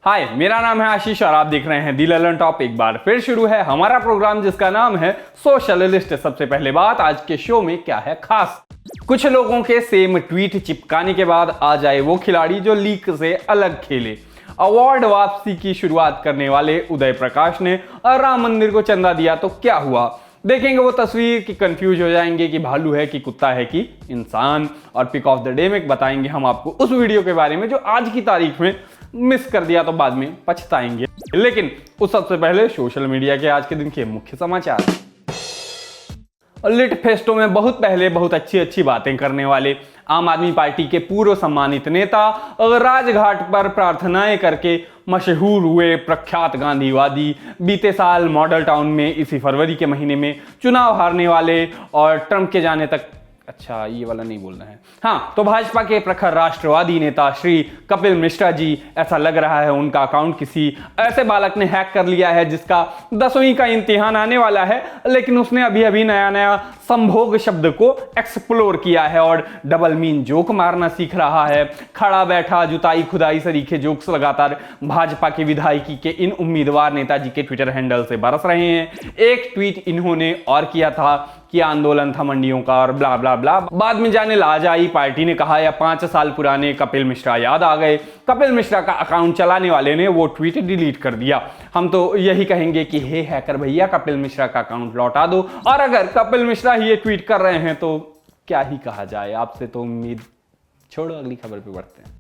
हाय, मेरा नाम है आशीष और आप देख रहे हैं दी ललन टॉप। एक बार फिर शुरू है हमारा प्रोग्राम जिसका नाम है सोशल लिस्ट। सबसे पहले बात, आज के शो में क्या है खास। कुछ लोगों के सेम ट्वीट चिपकाने के बाद आ जाए वो खिलाड़ी जो लीक से अलग खेले। अवार्ड वापसी की शुरुआत करने वाले उदय प्रकाश ने राम मंदिर को चंदा दिया तो क्या हुआ, देखेंगे वो तस्वीर कि कंफ्यूज हो जाएंगे कि भालू है कि कुत्ता है कि इंसान। और पिक ऑफ द डे में बताएंगे हम आपको उस वीडियो के बारे में जो आज की तारीख में मिस कर दिया तो बाद में पछताएंगे। लेकिन उस सबसे पहले सोशल मीडिया के आज के दिन के मुख्य समाचार। लिट फेस्टो में बहुत पहले बहुत अच्छी बातें करने वाले आम आदमी पार्टी के पूर्व सम्मानित नेता राजघाट पर प्रार्थनाएं करके मशहूर हुए प्रख्यात गांधीवादी बीते साल मॉडल टाउन में इसी फरवरी के महीने में चुनाव हारने वाले और ट्रंप के जाने तक, अच्छा ये वाला नहीं बोलना है, हाँ, तो भाजपा के प्रखर राष्ट्रवादी नेता श्री कपिल मिश्रा जी, ऐसा लग रहा है उनका अकाउंट किसी ऐसे बालक ने हैक कर लिया है जिसका 10वीं का इम्तिहान आने वाला है, लेकिन उसने अभी नया संभोग शब्द को एक्सप्लोर किया है और डबल मीन जोक मारना सीख रहा है। खड़ा बैठा जुताई खुदाई सरीखे जोक्स लगातार भाजपा के विधायकी के इन उम्मीदवार नेताजी के ट्विटर हैंडल से बरस रहे हैं। एक ट्वीट इन्होंने और किया था कि आंदोलन था मंडियों का और ब्ला ब्ला ब्ला। बाद में जाने लाजाई पार्टी ने कहा या 5 साल पुराने कपिल मिश्रा याद आ गए। कपिल मिश्रा का अकाउंट चलाने वाले ने वो ट्वीट डिलीट कर दिया। हम तो यही कहेंगे कि हे हैकर भैया, कपिल मिश्रा का अकाउंट लौटा दो। और अगर कपिल मिश्रा ही ये ट्वीट कर रहे हैं तो क्या ही कहा जाए, आपसे तो उम्मीद छोड़ो। अगली खबर पे बढ़ते हैं।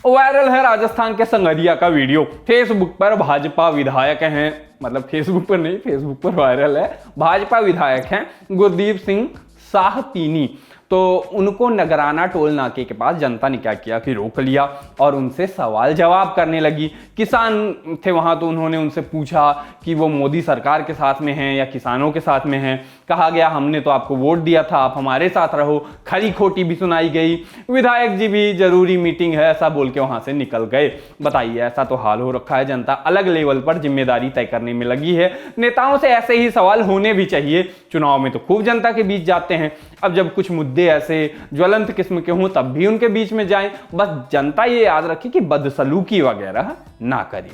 वायरल है राजस्थान के संगरिया का वीडियो। फेसबुक पर भाजपा विधायक हैं, मतलब फेसबुक पर नहीं, फेसबुक पर वायरल है। भाजपा विधायक हैं गुरदीप सिंह साहतीनी, तो उनको नगराना टोल नाके के पास जनता ने क्या किया कि रोक लिया और उनसे सवाल जवाब करने लगी। किसान थे वहां, तो उन्होंने उनसे पूछा कि वो मोदी सरकार के साथ में हैं या किसानों के साथ में हैं। कहा गया हमने तो आपको वोट दिया था, आप हमारे साथ रहो। खरी खोटी भी सुनाई गई। विधायक जी भी जरूरी मीटिंग है ऐसा बोल के वहां से निकल गए। बताइए, ऐसा तो हाल हो रखा है। जनता अलग लेवल पर जिम्मेदारी तय करने में लगी है। नेताओं से ऐसे ही सवाल होने भी चाहिए। चुनाव में तो खूब जनता के बीच जाते हैं, अब जब कुछ मुद्दे ऐसे ज्वलंत किस्म के हों तब भी उनके बीच में जाएं। बस जनता ये याद रखे कि बदसलूकी वगैरह ना करें।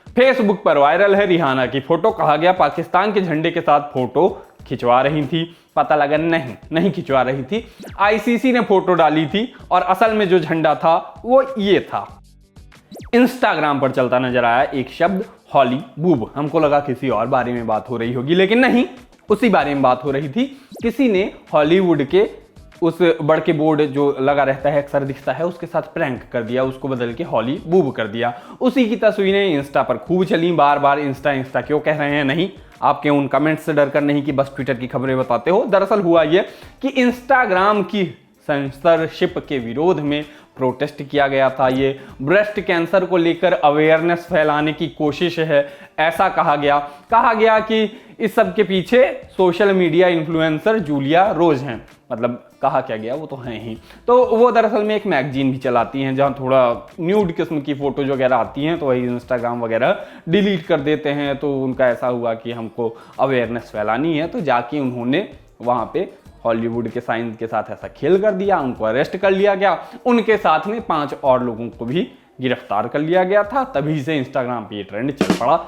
फेसबुक पर वायरल है रिहाना की फोटो। कहा गया पाकिस्तान के झंडे के साथ फोटो खिंचवा रही थी, पता लगा नहीं खिंचवा रही थी। आईसीसी ने फोटो डाली थी और असल में जो झंडा था वो ये था। इंस्टाग्राम पर चलता नजर आया एक शब्द हॉलीवुड। हमको लगा किसी और बारे में बात हो रही होगी, लेकिन नहीं, उसी बारे में बात हो रही थी। किसी ने हॉलीवुड के उस बड़के बोर्ड जो लगा रहता है अक्सर दिखता है उसके साथ प्रैंक कर दिया, उसको बदल के हॉलीवुड कर दिया। उसी की तस्वीरें इंस्टा पर खूब चली। बार बार इंस्टा क्यों कह रहे हैं, नहीं, आपके उन कमेंट्स से डर कर नहीं कि बस ट्विटर की खबरें बताते हो। दरअसल हुआ यह कि इंस्टाग्राम की सेंसरशिप के विरोध में प्रोटेस्ट किया गया था। ये ब्रेस्ट कैंसर को लेकर अवेयरनेस फैलाने की कोशिश है, ऐसा कहा गया कि इस सब के पीछे सोशल मीडिया इन्फ्लुएंसर जूलिया रोज हैं। मतलब कहा क्या गया, वो तो हैं ही। तो वो दरअसल में एक मैगजीन भी चलाती हैं जहां थोड़ा न्यूड किस्म की फोटोज वगैरह आती हैं, तो वही इंस्टाग्राम वगैरह डिलीट कर देते हैं। तो उनका ऐसा हुआ कि हमको अवेयरनेस फैलानी है, तो जाके उन्होंने वहां पे हॉलीवुड के साइन के साथ ऐसा खेल कर दिया। उनको अरेस्ट कर लिया गया। उनके साथ में 5 और लोगों को भी गिरफ्तार कर लिया गया था। तभी से इंस्टाग्राम पे ये ट्रेंड चल पड़ा।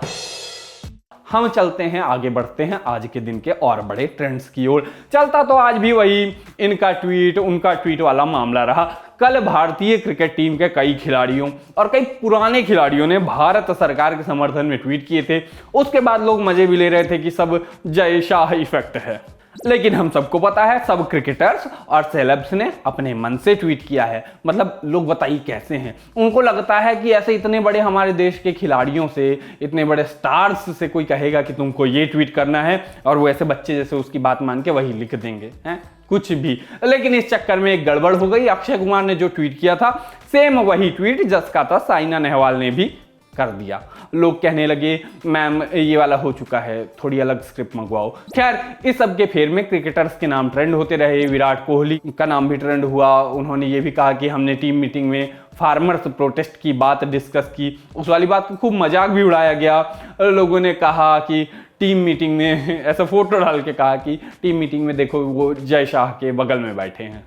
हम चलते हैं, आगे बढ़ते हैं आज के दिन के और बड़े ट्रेंड्स की ओर। चलता तो आज भी वही इनका ट्वीट उनका ट्वीट वाला मामला रहा। कल भारतीय क्रिकेट टीम के कई खिलाड़ियों और कई पुराने खिलाड़ियों ने भारत सरकार के समर्थन में ट्वीट किए थे। उसके बाद लोग मजे भी ले रहे थे कि सब जय शाह इफेक्ट है, लेकिन हम सबको पता है सब क्रिकेटर्स और सेलेब्स ने अपने मन से ट्वीट किया है। मतलब लोग बताइए कैसे हैं, उनको लगता है कि ऐसे इतने बड़े हमारे देश के खिलाड़ियों से, इतने बड़े स्टार्स से कोई कहेगा कि तुमको ये ट्वीट करना है और वो ऐसे बच्चे जैसे उसकी बात मान के वही लिख देंगे हैं कुछ भी। लेकिन इस चक्कर में एक गड़बड़ हो गई। अक्षय कुमार ने जो ट्वीट किया था सेम वही ट्वीट जिसका था साइना नेहवाल ने भी कर दिया। लोग कहने लगे मैम ये वाला हो चुका है, थोड़ी अलग स्क्रिप्ट मंगवाओ। खैर, इस सब के फेर में क्रिकेटर्स के नाम ट्रेंड होते रहे। विराट कोहली का नाम भी ट्रेंड हुआ। उन्होंने ये भी कहा कि हमने टीम मीटिंग में फार्मर्स प्रोटेस्ट की बात डिस्कस की। उस वाली बात को खूब मजाक भी उड़ाया गया। लोगों ने कहा कि टीम मीटिंग में ऐसा फोटो डाल के कहा कि टीम मीटिंग में देखो वो जय शाह के बगल में बैठे हैं।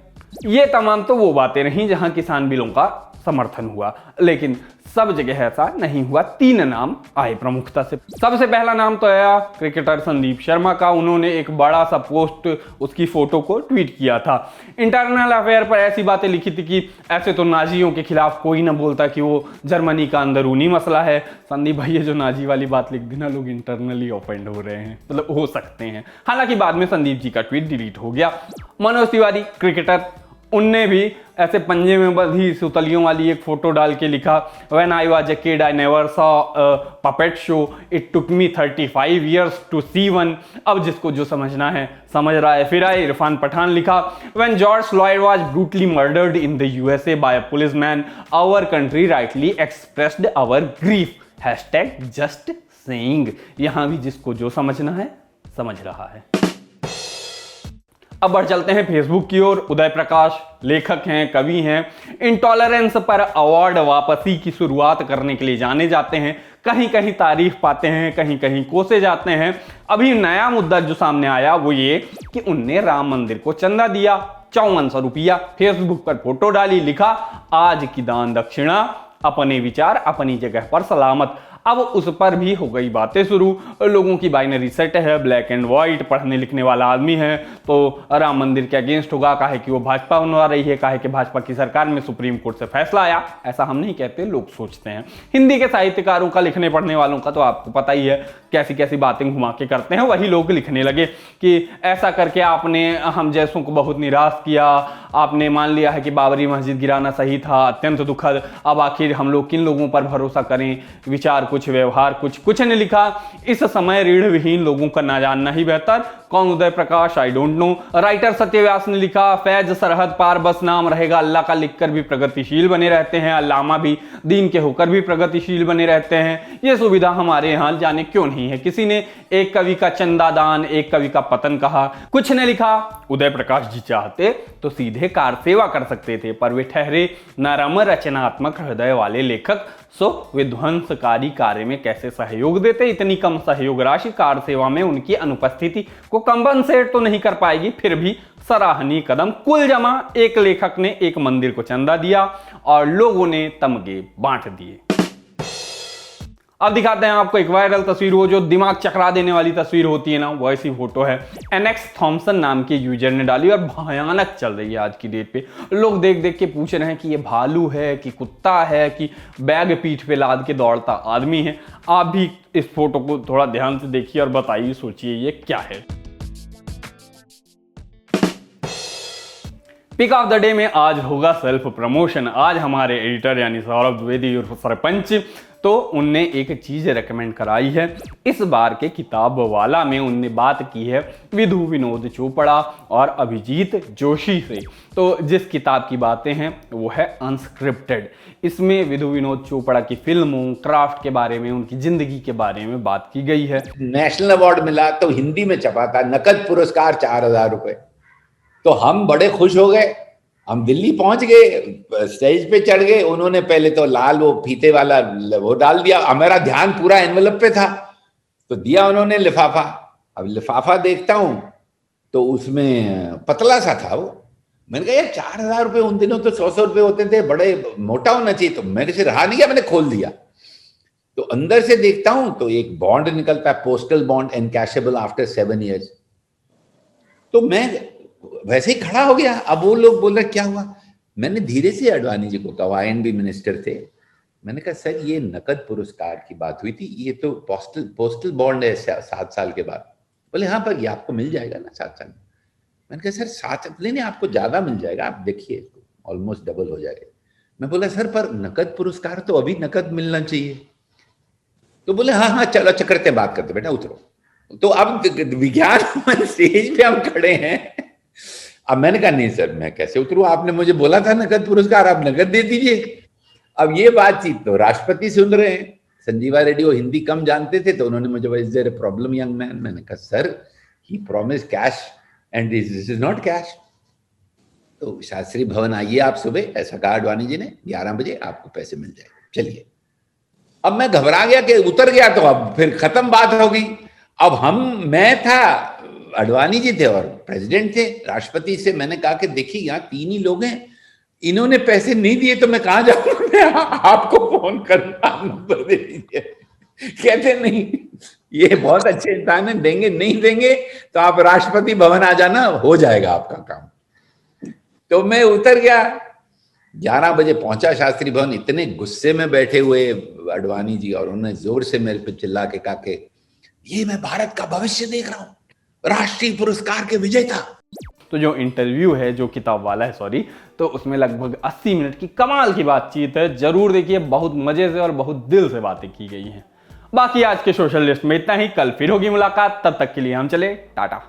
ये तमाम तो वो बातें रहीं जहां किसान बिलों का समर्थन हुआ, लेकिन सब जगह ऐसा नहीं हुआ। 3 नाम आए प्रमुखता से। सबसे पहला नाम तो आया क्रिकेटर संदीप शर्मा का। उन्होंने एक बड़ा सा पोस्ट उसकी फोटो को ट्वीट किया था। इंटरनल अफेयर पर ऐसी बातें लिखी थी कि ऐसे तो नाजियों के खिलाफ कोई ना बोलता कि वो जर्मनी का अंदरूनी मसला है। संदीप भाई ये जो नाजी वाली बात लिख दी ना, लोग इंटरनली ऑफेंड हो रहे हैं, मतलब हो सकते हैं। हालांकि बाद में संदीप जी का ट्वीट डिलीट हो गया। मनोज तिवारी क्रिकेटर, उनने भी ऐसे पंजे में बंधी सुतलियों वाली एक फोटो डाल के लिखा, when I was a kid I never saw puppet show, it took me 35 years to see one. अब जिसको जो समझना है समझ रहा है। फिर आए इरफान पठान लिखा, when George Floyd was brutally murdered in the USA by a policeman, our country rightly expressed our grief, hashtag just saying. यहां भी जिसको जो समझना है समझ रहा है। अब बढ़ चलते हैं फेसबुक की ओर। उदय प्रकाश लेखक हैं, कवि हैं, इंटॉलरेंस पर अवार्ड वापसी की शुरुआत करने के लिए जाने जाते हैं। कहीं कहीं तारीफ पाते हैं, कहीं कहीं कोसे जाते हैं। अभी नया मुद्दा जो सामने आया वो ये कि उनने राम मंदिर को चंदा दिया 5400 रुपया। फेसबुक पर फोटो डाली, लिखा आज की दान दक्षिणा, अपने विचार अपनी जगह पर सलामत। अब उस पर भी हो गई बातें शुरू। लोगों की बाइनरी सेट है, ब्लैक एंड व्हाइट, पढ़ने लिखने वाला आदमी है तो राम मंदिर के अगेंस्ट होगा, काहे कि वो भाजपा बनवा रही है, काहे कि भाजपा की सरकार में सुप्रीम कोर्ट से फैसला आया। ऐसा हम नहीं कहते, लोग सोचते हैं। हिंदी के साहित्यकारों का, लिखने पढ़ने वालों का तो आपको पता ही है कैसी कैसी बातें घुमा के करते हैं। वही लोग लिखने लगे कि ऐसा करके आपने हम जैसों को बहुत निराश किया, आपने मान लिया है कि बाबरी मस्जिद गिराना सही था, अत्यंत दुखद। अब आखिर हम लोग किन लोगों पर भरोसा करें, विचार कुछ व्यवहार कुछ ने लिखा, इस समय ऋण विहीन लोगों का ना जानना ही बेहतर। कौन Uday Prakash, I don't know. Writer सत्यव्यास ने लिखा, फैज सरहद पार बस नाम रहेगा, अल्लाह का लिखकर भी प्रगतिशील बने रहते हैं, अल्लामा भी दीन के होकर भी प्रगतिशील बने रहते हैं। ये सुविधा हमारे यहाँ जाने क्यों नहीं है। किसी ने एक कवि का चंदा दान, एक कवि का पतन कहा। कुछ ने लिखा, उदय प्रकाश जी चाहते तो सीधे कार सेवा कर सकते थे, पर वे ठहरे नरम रचनात्मक हृदय वाले लेखक, सो विध्वंसकारी कार्य में कैसे सहयोग देते। इतनी कम सहयोग राशि कार सेवा में उनकी अनुपस्थिति को कंपनसेट तो नहीं कर पाएगी, फिर भी सराहनीय कदम। कुल जमा एक लेखक ने एक मंदिर को चंदा दिया और लोगों ने तमगे बांट दिए। अब दिखाते हैं आपको एक वायरल तस्वीर, वो जो दिमाग चकरा देने वाली तस्वीर होती है ना, वैसी फोटो है। एनएक्स थॉमसन नाम के यूजर ने डाली और भयानक चल रही है आज की डेट पे। लोग देख देख के पूछ रहे हैं कि ये भालू है कि कुत्ता है कि बैग पीठ पे लाद के दौड़ता आदमी है। आप भी इस फोटो को थोड़ा ध्यान से देखिए और बताइए, सोचिए ये क्या है। पिक ऑफ द डे में आज होगा सेल्फ प्रमोशन। आज हमारे एडिटर यानी सौरभ द्विवेदी और सरपंच, तो उनने एक चीज रेकमेंड कराई है। इस बार के किताब वाला में उनने बात की है विधु विनोद चोपड़ा और अभिजीत जोशी से। तो जिस किताब की बातें हैं वो है अनस्क्रिप्टेड। इसमें विधु विनोद चोपड़ा की फिल्मों, क्राफ्ट के बारे में, उनकी जिंदगी के बारे में बात की गई है। नेशनल अवार्ड मिला तो हिंदी में छपा था, नकद पुरस्कार 4000 रुपए। तो हम बड़े खुश हो गए। हम दिल्ली पहुंच गए, स्टेज पे चढ़ गए। उन्होंने पहले तो लाल वो फीते वाला वो डाल दिया, हमारा ध्यान पूरा एनवेलप पे था, तो दिया उन्होंने लिफाफा। अब लिफाफा देखता हूं तो उसमें पतला सा था वो। मैंने कहा यार 4000 रुपए, उन दिनों तो 100 रुपए होते थे, बड़े मोटा होना चाहिए। तो मेरे से रहा नहीं गया, मैंने खोल दिया। तो अंदर से देखता हूं तो एक बॉन्ड निकलता है, पोस्टल बॉन्ड, एनकैशेबल आफ्टर 7 years। तो मैं वैसे ही खड़ा हो गया। अब वो लोग बोल रहे क्या हुआ। मैंने धीरे से अडवाणी जी को कहा, IND मिनिस्टर थे, मैंने कहा सर ये नकद पुरस्कार की बात हुई थी, ये तो पोस्टल बॉन्ड है 7 साल के बाद। बोले हाँ पर ये आपको मिल जाएगा ना 7 साल में। मैंने कहा सर 7 नहीं, आपको ज्यादा मिल जाएगा, आप देखिए ऑलमोस्ट डबल हो जाएगा। मैं बोला सर पर नकद पुरस्कार तो अभी नकद मिलना चाहिए। तो बोले हाँ चलो चक्रते बात करते, बेटा उतरो। तो अब विज्ञान स्टेज पे हम खड़े हैं। अब मैंने कहा नहीं सर मैं कैसे उतरूं, आपने मुझे बोला था नकद पुरस्कार, आप नकद दे दीजिए। अब ये बातचीत तो राष्ट्रपति सुन रहे हैं। संजीवा रेड्डी वो हिंदी कम जानते थे, तो उन्होंने मुझे is there a problem young man. मैंने कहा sir he promise cash and this is not cash. तो शास्त्री भवन आइए आप सुबह, ऐसा कहा अडवाणी जी ने, 11 बजे आपको पैसे मिल जाएंगे, चलिए। अब मैं घबरा गया कि उतर गया तो अब फिर खत्म बात होगी। अब मैं था, अडवाणी जी थे और प्रेसिडेंट थे। राष्ट्रपति से मैंने कहा कि देखिए यहाँ 3 ही लोग हैं, इन्होंने पैसे नहीं दिए तो मैं कहां जाऊंगा, मैं आपको फोन करूंगा, आप नंबर दे दीजिए। कहते नहीं, ये बहुत अच्छे इंसान है, देंगे, नहीं देंगे तो आप राष्ट्रपति भवन आ जाना, हो जाएगा आपका काम। तो मैं उतर गया, 11 बजे पहुंचा शास्त्री भवन। इतने गुस्से में बैठे हुए अडवाणी जी, और उन्होंने जोर से मेरे पे चिल्ला के कहा कि ये मैं भारत का भविष्य देख रहा हूं, राष्ट्रीय पुरस्कार के विजेता। तो जो इंटरव्यू है, जो किताब वाला है सॉरी, तो उसमें लगभग 80 मिनट की कमाल की बातचीत है, जरूर देखिए, बहुत मजे से और बहुत दिल से बातें की गई हैं। बाकी आज के सोशल लिस्ट में इतना ही, कल फिर होगी मुलाकात, तब तक के लिए हम चले टाटा।